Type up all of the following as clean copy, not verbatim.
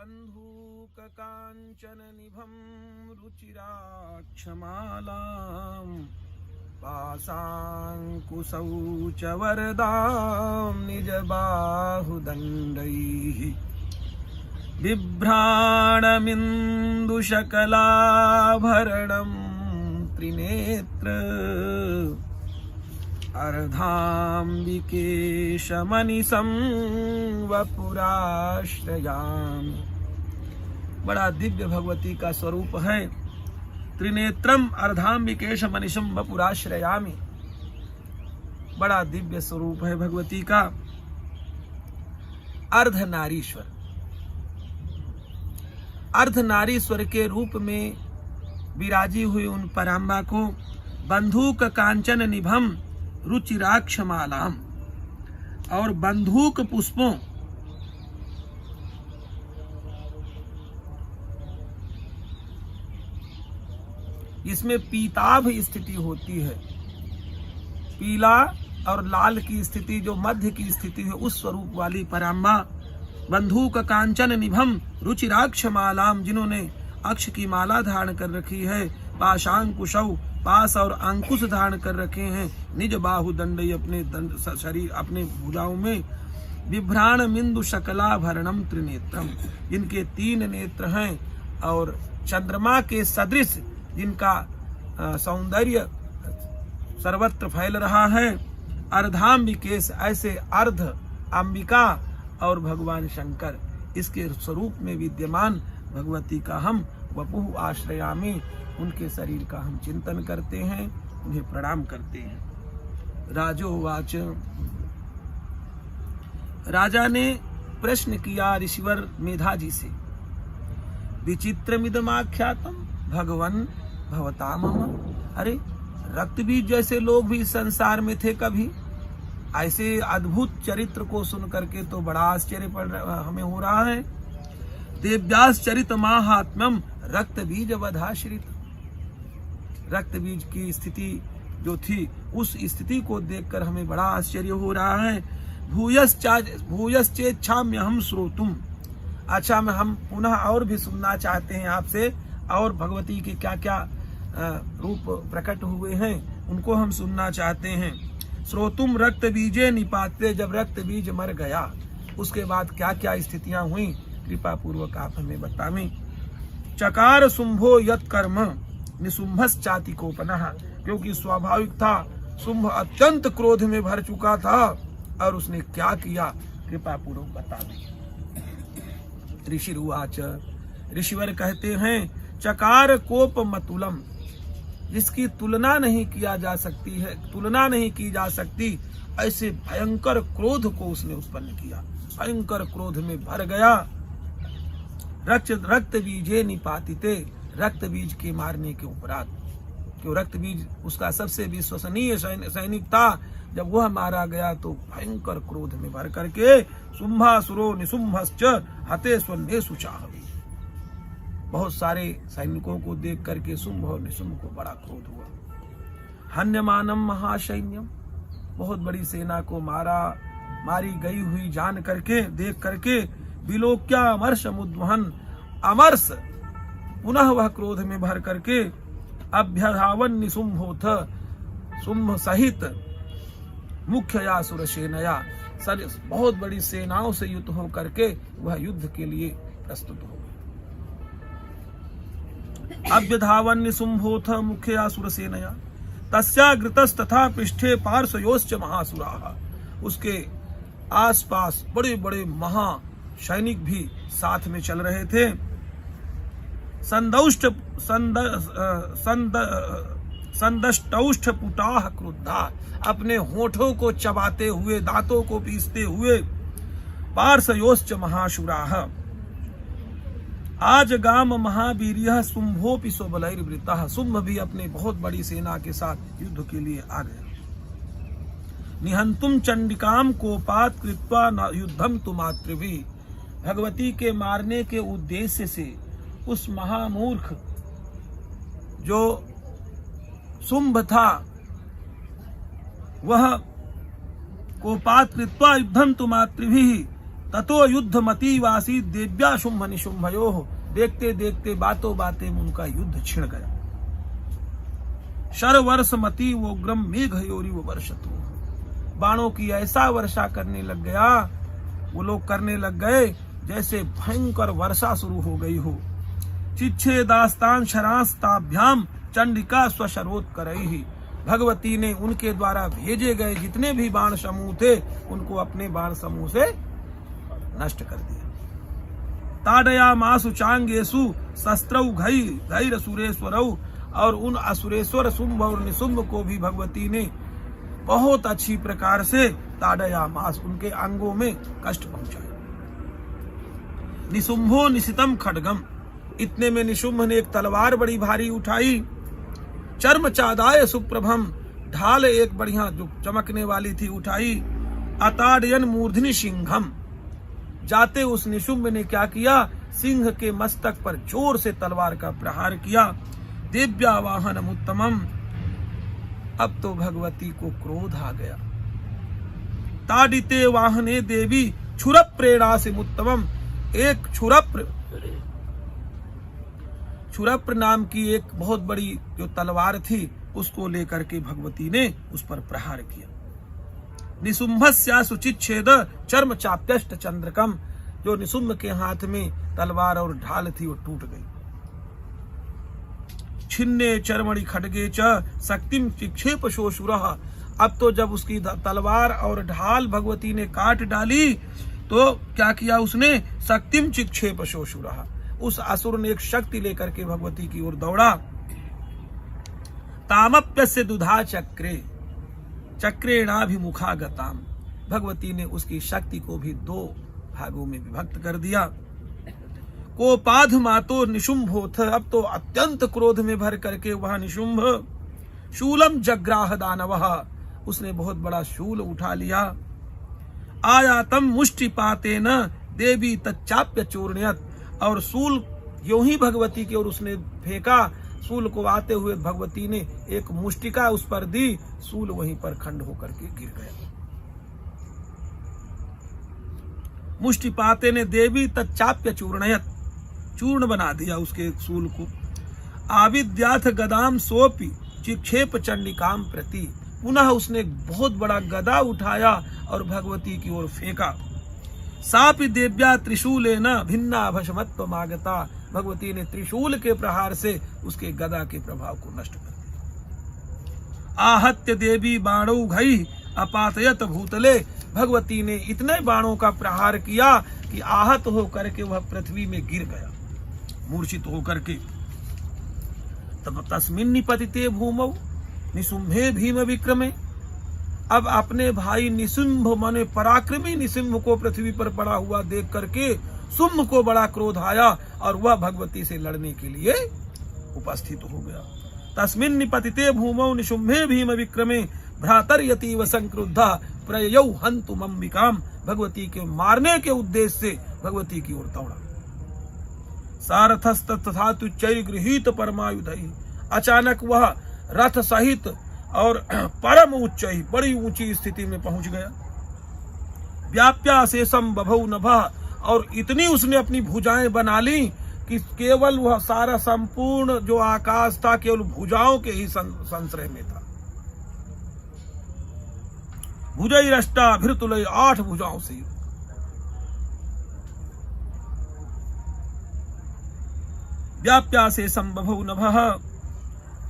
बन्धूककाञ्चननिभं रुचिराक्षमालां पाशाङ्कुशौ च वरदां निजबाहुदण्डैः बिभ्राणमिन्दुशकलाभरणं त्रिनेत्र अर्धाम्बिकेशमनिशं वपुराश्रयामि। बड़ा दिव्य भगवती का स्वरूप है। त्रिनेत्रम अर्धाम्बिकेश मनिशम वपुराश्रयामि। बड़ा दिव्य स्वरूप है भगवती का। अर्धनारीश्वर, अर्धनारीश्वर के रूप में विराजी हुई उन पराम्बा को बंधुक कांचन निभम रुचिराक्षमालाम और बंधुक पुष्पों इसमें पीताभ स्थिति होती है। पीला और लाल की स्थिति जो मध्य की स्थिति है उस स्वरूप वाली पराम्बा बंधुक कांचन निभम रुचिराक्षमालाम, जिन्होंने अक्ष की माला धारण कर रखी है, पाशांकुशौ पास और अंकुश धारण कर रखे हैं, निज बाहुदंड अपने दंड शरीर अपने भुजाओं में, बिभ्राण मिंदु शकलाभरणम त्रिनेत्रम, जिनके 3 नेत्र हैं और चंद्रमा के सदृश जिनका सौंदर्य सर्वत्र फैल रहा है। अर्धाम्बिकेश, ऐसे अर्ध अंबिका और भगवान शंकर, इसके स्वरूप में विद्यमान भगवती का हम वपुः आश्रयामि, उनके शरीर का हम चिंतन करते हैं, उन्हें प्रणाम करते हैं। राजोवाच, राजा ने प्रश्न किया ऋषिवर मेधाजी से, विचित्रमिदमाख्यातम भगवन भवताम। अरे रक्तबीज जैसे लोग भी इस संसार में थे कभी? ऐसे अद्भुत चरित्र को सुन करके तो बड़ा आश्चर्य हमें हो रहा है। देव्यास चरित माहात्म्यम रक्तबीज वधाश्रित। रक्तबीज की स्थिति जो थी उस स्थिति को देखकर हमें बड़ा आश्चर्य हो रहा है। भूयश्चेच्छाम्य हम श्रोतुम। अच्छा, में हम पुनः और भी सुनना चाहते हैं आपसे, और भगवती के क्या क्या रूप प्रकट हुए हैं उनको हम सुनना चाहते हैं। श्रोतुम रक्त बीजे निपाते, जब रक्त बीज मर गया उसके बाद क्या क्या स्थितियां हुई, कृपा पूर्वक आप हमें बतावें। चकार शुंभो यत कर्म निशुंभस चातिकोपनः, क्योंकि स्वाभाविक था शुंभ अत्यंत क्रोध में भर चुका था और उसने क्या किया, कृपा पूर्वक बतावें। ऋषिरुवाच, ऋषिवर कहते हैं, चकार कोप मतुलम, जिसकी तुलना नहीं किया जा सकती है, तुलना नहीं की जा सकती, ऐसे भयंकर क्रोध को उसने उत्पन्न किया। भयंकर क्रोध में भर गया। रक्त बीजे निपातिते, रक्त बीज के मारने के उपरांत, क्यों रक्त बीज उसका सबसे विश्वसनीय सैनिक था, जब वह मारा गया तो भयंकर क्रोध में भर करके शुंभासुरो निशुंभश्च हते स्वन्नेषु चाहवी। बहुत सारे सैनिकों को देख करके शुंभ और निशुंभ को बड़ा क्रोध हुआ। हन्यमानम महासैन्यम, बहुत बड़ी सेना को मारी गई हुई जान करके देख करके विलोक्या अमर्ष मुद्वहन, अमर्ष पुनः वह क्रोध में भर करके अभ्यधावन निशुंभोथ, शुंभ सहित मुख्यया सुर सेनया, बहुत बड़ी सेनाओं से युद्ध हो करके वह युद्ध के लिए प्रस्तुत हो। अभ्यधावन निशुंभोथ मुख्यया सुर सेनया तस्याग्रतस् तथा पृष्ठे पार्श्वयोश्च महासुराः, उसके आसपास बड़े बड़े महा सैनिक भी साथ में चल रहे थे। संदष्टौष्ठ पुटाः क्रुद्धा, अपने होठों को चबाते हुए, दांतों को पीसते हुए, पार्श्वयोश्च महाशूराः आज गाम महावीर्यः शुंभोपि स्वबलैर्वृतः, शुंभ भी अपने बहुत बड़ी सेना के साथ युद्ध के लिए आ गया। निहंतुम चंडिकाम कोपात कृत्वा युद्धम तुमात्रिभिः, भगवती के मारने के उद्देश्य से उस महामूर्ख जो शुंभ था वह कोपात कृत्वा युद्धम तुमात्रिभिः ततो युद्ध मती वासी देव्या शुंभ निशुंभयो। देखते देखते बातों बातें में उनका युद्ध छिड़ गया। शर वर्ष मती वो ग्रम मेघ योरी वो वर्षतु। बाणों की ऐसा वर्षा करने लग गया, वो लोग करने लग गए जैसे भयंकर वर्षा शुरू हो गई हो। चिच्छे दास्तान शरास्ताभ्याम चंडिका स्वशरोत करई। भगवती ने उनके द्वारा भेजे गए जितने भी बाण समूह थे उनको अपने बाण समूह से नष्ट कर दिया। ताडया मासु चांगेसु शस्त्रौ घई घैर सुरेश्वरौ। और उन असुरेश्वर शुंभ और निशुंभ को भी भगवती ने बहुत अच्छी प्रकार से ताडया मास उनके अंगों में कष्ट पहुंचाया। निशुंभो निशितम खड्गम। इतने में निशुंभ ने एक तलवार बड़ी भारी उठाई। चर्म चादाय सुप्रभम। ढाल एक बढ़िया जो चमकने वाली थी उठाई। अताडयन मूर्धनि सिंहम। जाते उस निशुंभ ने क्या किया, सिंह के मस्तक पर जोर से तलवार का प्रहार किया। दिव्या वाहनम उत्तमम। अब तो भगवती को क्रोध आ गया। ताडिते वाहने देवी छुरप्रेणा से उत्तमम। एक छुरप्र नाम की एक बहुत बड़ी जो तलवार थी उसको लेकर के भगवती ने उस पर प्रहार किया। निशुंभस्या सुचिच्छेद चर्म चाप्यष्ट चंद्रकम। जो निशुंभ के हाथ में तलवार और ढाल थी वो टूट गई। छिन्ने चर्मणि खड्गे च शक्तिम चिक्षेप शोषुरः। अब तो जब उसकी तलवार और ढाल भगवती ने काट डाली तो क्या किया उसने, शक्तिम चिक्षेप शोषुरः। उस असुर ने एक शक्ति लेकर के भगवती की ओर दौड़ा। तामप्यस्य दुधा चक्रे चक्रेणाभिमुखा गताम। भगवती ने उसकी शक्ति को भी दो भागों में विभक्त कर दिया। कोपाध मातो निशुंभोथ। अब तो अत्यंत क्रोध में भर करके वह निशुंभ शूलम जग्राह दानवः। उसने बहुत बड़ा शूल उठा लिया। आयातम मुष्टिपातेन देवी तच्चाप्य चूर्णयत। और शूल यूं ही भगवती की ओर उसने फेंका। शूल को आते हुए भगवती ने एक मुष्टिका उस पर दी। शूल वहीं पर खंड होकर के गिर गया। मुष्टिपाते ने देवी तच्चाप्य चूर्णयत। चूर्ण बना दिया उसके शूल को। आविद्याथ गदाम सोपि चिक्षेप चंडिकाम प्रति। पुनः उसने बहुत बड़ा गदा उठाया और भगवती की ओर फेंका। सापि देव्या त्रिशूलेन भिन्ना भस्मत्व मागता। भगवती ने त्रिशूल के प्रहार से उसके गदा के प्रभाव को नष्ट कर दिया। आहत्य देवी बाणौ घई अपातयत भूतले। भगवती ने इतने बाणों का प्रहार किया कि आहत होकर के वह पृथ्वी में गिर गया, मूर्छित होकर के। तब तस्मिन् निपतिते भूमौ निशुंभे भीम विक्रमे। अब अपने भाई निशुंभ माने पराक्रमी निशुंभ को पृथ्वी पर पड़ा हुआ देख करके शुंभ को बड़ा क्रोध आया और वह भगवती से लड़ने के लिए उपस्थित हो गया। तस्मिन् निपतिते भूमौ निशुंभे भीम विक्रमे भ्रातर्यतीव संक्रुद्धा प्रययौ हन्तुम अंबिकाम। भगवती के मारने के उद्देश्य से भगवती की ओर दौड़ा। सारथस्त तथा तुच्चैर गृहीत परमायुधै। अचानक वह रथ सहित और परम उच्चई बड़ी ऊंची स्थिति में पहुंच गया। व्याप्या शेषम बभौ नभः। और इतनी उसने अपनी भुजाएं बना ली कि केवल वह सारा संपूर्ण जो आकाश था केवल भुजाओं के ही संश्रय में था। भुजैरष्टा भृतुलय 8 भुजाओं से। व्याप्या शेषम बभौ नभः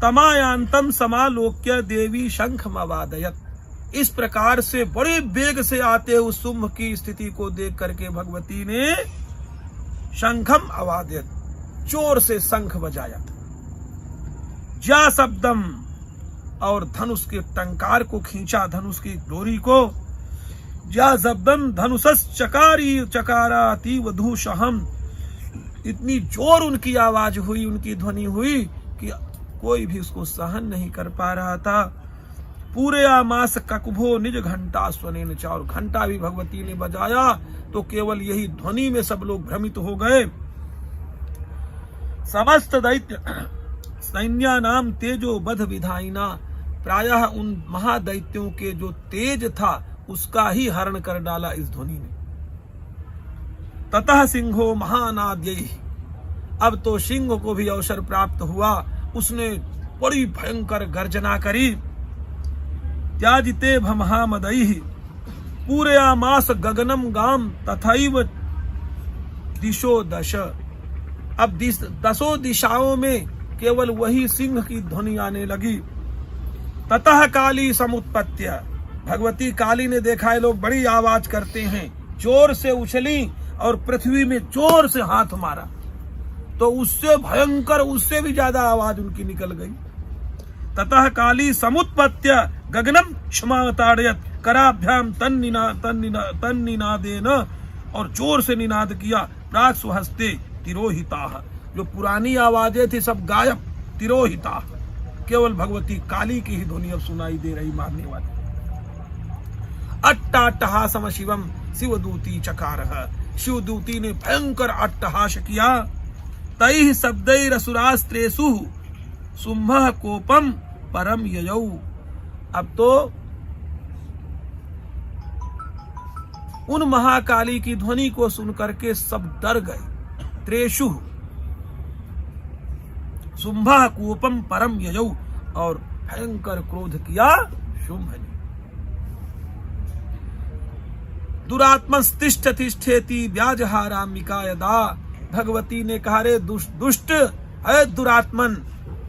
तमायांतम समालोक्य देवी शंखमवादयत। इस प्रकार से बड़े वेग से आते हुए शुंभ की स्थिति को देख करके भगवती ने शंखम अवादयत, जोर से शंख बजाया। ज्या शब्दम और धनुष के टंकार को खींचा, धनुष की डोरी को। ज्या शब्दम धनुषस् चकारी चकाराति वधूषहम। इतनी जोर उनकी आवाज हुई, उनकी ध्वनि हुई कि कोई भी उसको सहन नहीं कर पा रहा था। पूरे आमास ककुभो निज घंटा स्वनेन च। और घंटा भी भगवती ने बजाया तो केवल यही ध्वनि में सब लोग भ्रमित हो गए। समस्त दैत्य सैन्या नाम तेजो बध विधाइना। प्रायः उन महादैत्यों के जो तेज था उसका ही हरण कर डाला इस ध्वनि ने। ततः सिंहो महानाद्यैः, अब तो सिंह को भी अवसर प्राप्त हुआ, उसने बड़ी भयंकर गर्जना करी। त्याजिते भमहामदैः पूरयामास गगनम गाम तथैव दिशो दश। अब दसों दिशाओं में केवल वही सिंह की ध्वनि आने लगी। ततः काली समुत्पत्त्य, भगवती काली ने देखा है लोग बड़ी आवाज करते हैं, जोर से उछली और पृथ्वी में जोर से हाथ मारा, तो उससे भयंकर, उससे भी ज्यादा आवाज उनकी निकल गई। ततः काली समुत्पत्त्य गगनम क्षमाताड़यत कराभ्याम तन्निनादेन, और जोर से निनाद किया। प्राग सुहस्ते तिरोहिता, जो पुरानी आवाजें थी सब गायब, तिरोहिता, केवल भगवती काली की ही ध्वनि अब सुनाई दे रही मारने वाली। अट्टाट्टहासम शिवम शिवदूती चकारः, शिवदूती ने भयंकर अट्टहास किया। तैः शब्दैरसुरास्त्रेषु शुंभः कोपम परम ययौ। अब तो उन महाकाली की ध्वनि को सुनकर के सब डर गए। त्रेषु शुंभः कोपम परम ययौ, और भयंकर क्रोध किया शुंभ ने। दुरात्मस्तिष्ठतिष्ठेति व्याजहारामिका यदा, भगवती ने कहा रे दुष्ट है दुरात्मन,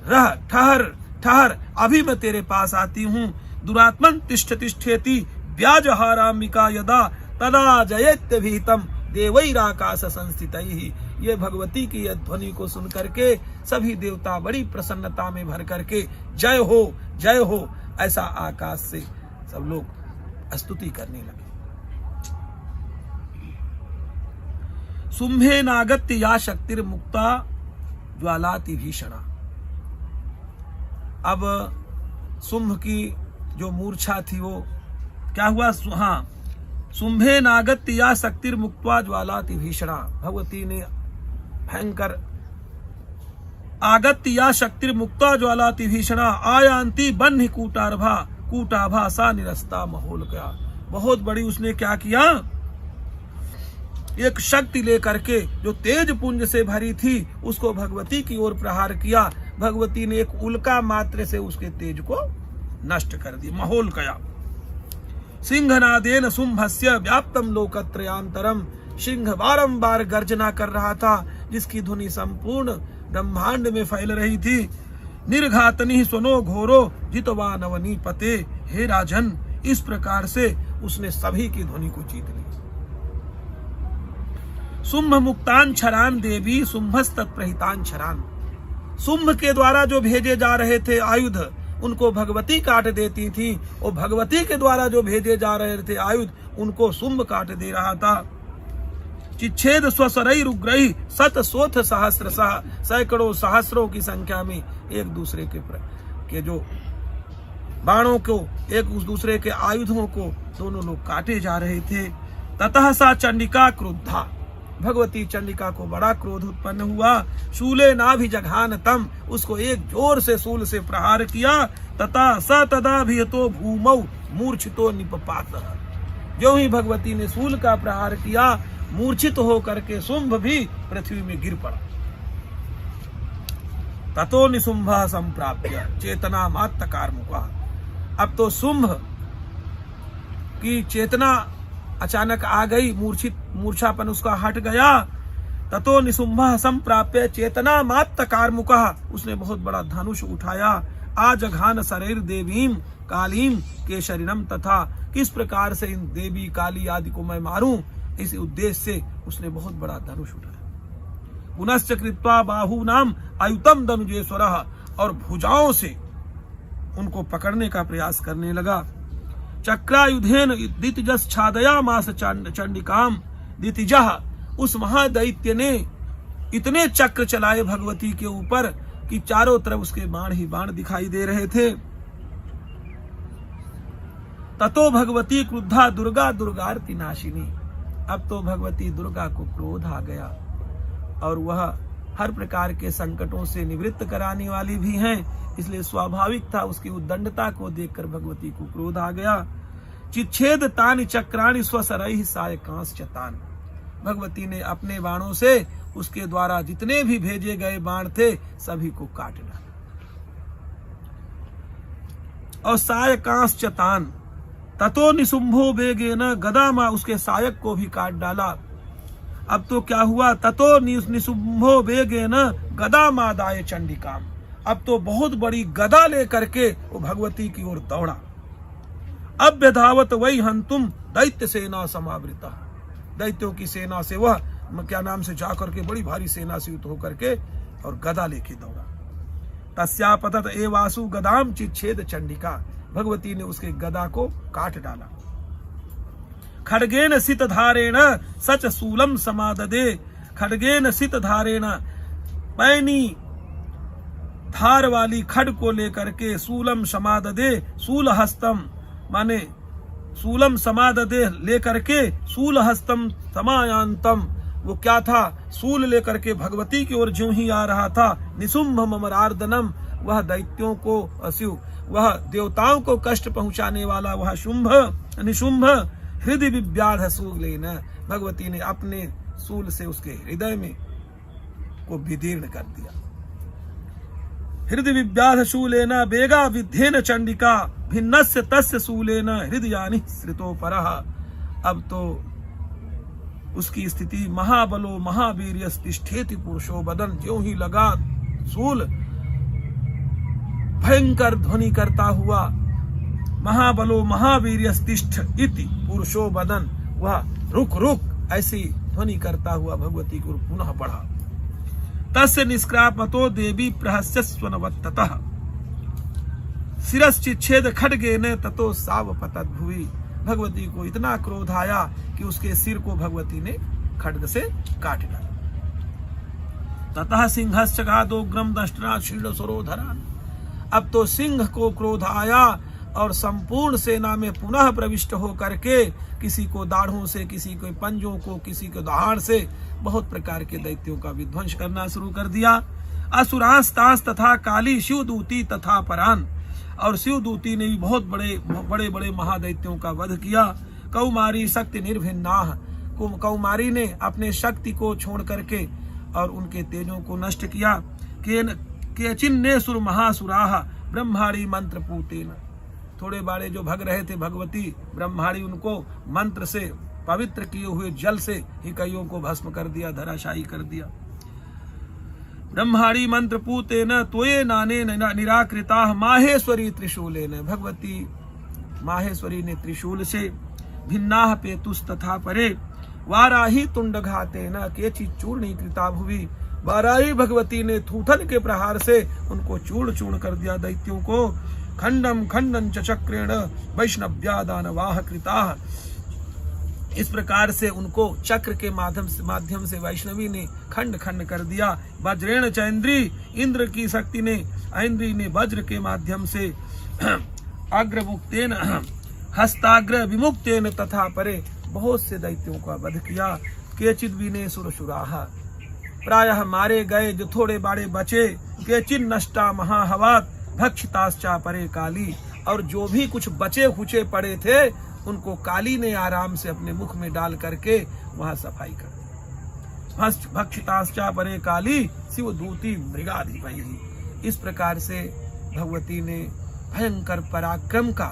रह ठहर ठहर, अभी मैं तेरे पास आती हूँ। दुरात्मन तिष्ठतिष्ठेति व्याजहारामिका यदा तदा जयत्य भीतम देवैराकाश संस्थितैः। ये भगवती की यह ध्वनि को सुन करके सभी देवता बड़ी प्रसन्नता में भर करके जय हो ऐसा आकाश से सब लोग स्तुति करने लगे। शुंभे नागत्य या शक्तिर्मुक्ता ज्वालाति भीषणा। अब शुंभ की जो मूर्छा थी वो क्या हुआ? हाँ, शुंभे नागत्य या शक्तिर्मुक्त्वा ज्वालाति भीषणा। भगवती ने भयंकर आगत्य या शक्तिर्मुक्त्वा ज्वालाति भीषणा आयांति बन्हि कूटाभा सा निरस्ता महोल का। बहुत बड़ी उसने क्या किया, एक शक्ति लेकर के जो तेज पुंज से भरी थी उसको भगवती की ओर प्रहार किया। भगवती ने एक उल्का मात्र से उसके तेज को नष्ट कर दी, महोल कया। सिंहनादेन शुंभस्य व्याप्तम लोकत्रयांतरम। सिंह बारंबार गर्जना कर रहा था जिसकी ध्वनि संपूर्ण ब्रह्मांड में फैल रही थी। निर्घातनि स्वनो घोरो जितवा नवनी पते। हे राजन, इस प्रकार से उसने सभी की ध्वनि को जीत ली। शुंभ मुक्तान छरान देवी शुंभस्तत्प्रहितान छरान। शुंभ के द्वारा जो भेजे जा रहे थे आयुध उनको भगवती काट देती थी, और भगवती के द्वारा जो भेजे जा रहे थे आयुध उनको शुंभ काट दे रहा था। चिच्छेद स्वसरैरुग्रैः शत शोथ सहस्रशः। सैकड़ों सहस्रों की संख्या में एक दूसरे के जो बाणों को, एक दूसरे के आयुधों को दोनों लोग काटे जा रहे थे। ततः सा चंडिका क्रुद्धा। भगवती चंडिका को बड़ा क्रोध उत्पन्न हुआ। शूले नाभि जघान तम। उसको एक जोर से शूल से प्रहार किया। तथा स तदा भियतो भूमौ मूर्छितो निपपात। जो ही भगवती ने शूल का प्रहार किया, मूर्छित होकर के शुंभ भी पृथ्वी में गिर पड़ा। ततो निशुंभ संप्राप्य चेतना मात्तकार मुका। अब तो शुंभ की चेतना अचानक आ गई, मूर्छापन उसका हट गया। ततो निशुंभ संप्राप्य चेतना मात्तकार मुका। उसने बहुत बड़ा धनुष उठाया। आजघान शरीर देवीम कालीम के शरीरम। तथा किस प्रकार से इन देवी काली आदि को मैं मारूं, इस उद्देश्य से उसने बहुत बड़ा धनुष उठाया। पुनश्च कृत्वा बाहू नाम आयुतम धनुजेश्वरः। और भुजाओं से उनको पकड़ने का प्रयास करने लगा। चक्रायुधेन दितिजस छादयामास चंडिकाम। दितिजः, उस महादैत्य ने इतने चक्र चलाए भगवती के ऊपर कि चारों तरफ उसके बाण ही बाण दिखाई दे रहे थे। ततो भगवती क्रुद्धा दुर्गा दुर्गार्ति नाशिनी। अब तो भगवती दुर्गा को क्रोध आ गया, और वह हर प्रकार के संकटों से निवृत्त कराने वाली भी हैं, इसलिए स्वाभाविक था उसकी उद्दंडता को देखकर भगवती को क्रोध आ गया। चिच्छेद तानि चक्राणि स्वसरैः सायकांश्च तान्। भगवती ने अपने बाणों से उसके द्वारा जितने भी भेजे गए बाण थे सभी को काट डाला। और सायकांश चतान ततो निशुंभो बेगेन गदामा, उसके सायक को भी काट डाला। अब तो क्या हुआ, ततो निशुंभो बेगेन गदामादाय चंडिकाम, अब तो बहुत बड़ी गदा लेकर के वो भगवती की ओर दौड़ा। अब धावत वही हंतुम दैत्य सेना समावृता, दैत्यों की सेना से वह क्या नाम से जाकर के बड़ी भारी सेना से युद्ध होकर के और गदा लेके दौड़ा। तस्यापतत एवासु गदाम चिच्छेद चंडिका, भगवती ने उसके गदा को काट डाला। खड्गेन सित धारेण सच सूलम समाददे, खड्गेन सित धारेण, पैनी धार वाली खड को लेकर के, सूलम समाददे, सूल हस्तम माने सूलम समाददे लेकर के, सूल हस्तम समायांतम, वो क्या था, सूल लेकर के भगवती की ओर ज्यों ही आ रहा था। निशुंभ ममरार्दनम, वह दैत्यों को अस्यु, वह देवताओं को कष्ट पहुंचाने वाला वह शुंभ निशुंभ हृदय विव्याध सूलेन, भगवती ने अपने सूल से उसके हृदय में को विदीर्ण कर दिया। हृदय विव्याध शूलेन बेगा विध्येन चंडिका, भिन्नस्य तस्य शूलेन हृदयानि श्रितो परः, अब तो उसकी स्थिति महाबलो महावीर्य तिष्ठेति पुरुषो बदन, ज्यों ही लगा सूल भयंकर ध्वनि करता हुआ, महाबलो महावीर्य तिष्ठ इति पुरुषो बदन, वह रुक रुक ऐसी ध्वनि करता हुआ भगवती को पुनः बढ़ा। तस्य निष्क्रापतो देवी प्रहस्यस्वनवत्ततः, शिरश्चिच्छेद खड्गेन ततो सावपतत भुवि, भगवती को इतना क्रोध आया कि उसके सिर को भगवती ने खड्ग से काट डाला। ततः सिंहश्चगादोग्रम दष्ट्रा शीर्ण सरोधरान, अब तो सिंह को क्रोध आया और संपूर्ण सेना में पुनः प्रविष्ट होकर के किसी को दाढ़ों से, किसी को पंजों को, किसी को दहाड़ से बहुत प्रकार के दैत्यों का विध्वंस करना शुरू कर दिया। असुरास्तास तथा काली शिवदूती तथा परान, और शिवदूती ने भी बहुत बड़े बड़े महादैत्यों का वध किया। कौमारी शक्ति निर्भिन्नाह, कौमारी ने अपने शक्ति को छोड़ करके और उनके तेजों को नष्ट किया। केचिन्ने सुर महासुराह ब्रह्माणी मंत्र पूतेन, थोड़े बाड़े जो भग रहे थे भगवती ब्रह्माणी उनको मंत्र से पवित्र किए हुए जल से ही कईयों को भस्म कर दिया, धराशायी कर दिया। ब्रह्माणी मंत्र पूतेन त्वये नाने निराकृता माहेश्वरी त्रिशूलेन, भगवती माहेश्वरी ने त्रिशूल से भिन्नाह पेतुस तथा परे वाराही तुंडघातेन केचि चूर्णीकृता भुवि, वाराही भगवती ने थूथन के प्रहार से उनको चूर्ण चूर्ण कर दिया दैत्यों को। खंडम खंडन चक्रेण वैष्णव्यादानवाह कृता, इस प्रकार से उनको चक्र के माध्यम से वैष्णवी ने खंड खंड कर दिया। वज्रेण च इंद्री, इंद्र की शक्ति ने इंद्री ने वज्र के माध्यम से अग्रमुक्तेन हस्ताग्र विमुक्तेन तथा परे बहुत से दैत्यों का वध किया। केचिद विने सुरसुराह, प्रायः मारे गए जो थोड़े बाड़े बचे। केचिन नष्टा महाहवात भक्षिताश्चा परे काली, और जो भी कुछ बचे खुचे पड़े थे उनको काली ने आराम से अपने मुख में डाल करके वहां सफाई कर दी। भक्षिताश्चा परे काली शिवदूती मृगाधिपैः, इस प्रकार से भगवती ने भयंकर पराक्रम का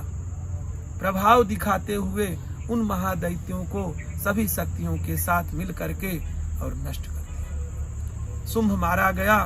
प्रभाव दिखाते हुए उन महादैत्यों को सभी शक्तियों के साथ मिल करके और नष्ट कर दिया। शुंभ मारा गया।